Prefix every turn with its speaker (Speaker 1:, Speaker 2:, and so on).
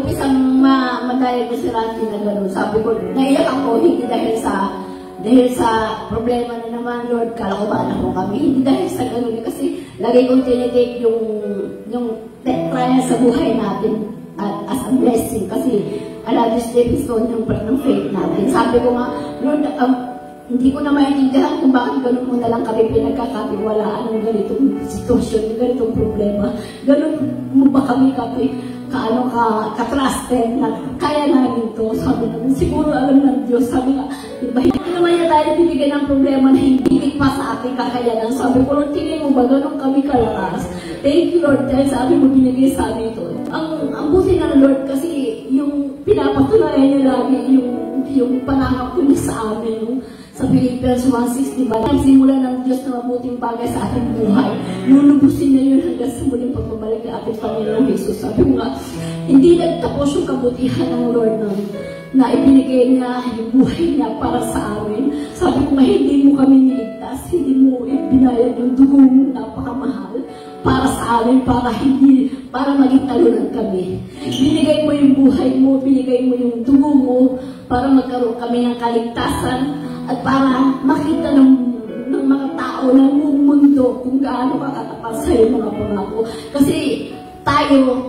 Speaker 1: Isang madaya ko si Randy na gano'n. Sabi ko, naiyak ako, hindi dahil sa problema na naman, Lord, kala ko ba anak mo kami? Hindi dahil sa gano'n. Kasi lagi kong tinitake yung trial sa buhay natin as a blessing. Kasi another stepping stone ng faith natin. Sabi ko nga, Lord, hindi ko na maintindihan kung bakit gano'n mo na lang kami pinagkakatiwalaan ng ganitong sitwasyon, ng ganitong problema. Gano'n mo ba kami ka-trusted na kaya namin to? Sabi namin, siguro alam ng Diyos. Sabi nga, diba, hindi naman niya tayo bibigyan ng problema na hindi pa sa ating kakayanan. Sabi ko, Lord, tingin mo ba gano'n kami kalakas? Thank you, Lord, dahil sabi mo binigay sa amin ito. Ang buti ng Lord kasi yung pinapatunayan niya lagi yung panangako niya sa amin. Sa Philippians 1:6, diba? Nagsimula ng Diyos na mabuting bagay sa ating buhay. Lulubusin na yun hanggang sa muling pagbabalik ng ating Panginoong Jesus. Sabi ko nga, hindi nagtapos yung kabutihan ng Lord na ibinigay niya yung buhay niya para sa amin. Sabi ko nga, hindi mo kami niligtas, hindi mo ibinayad yung dugo mo napakamahal para sa amin, para maging talunan kami. Binigay mo yung buhay mo, binigay mo yung dugo mo para magkaroon kami ng kaligtasan at para makita ng mga tao ng mundo kung gaano kakatapat sa iyo mga pangako. Kasi tayo,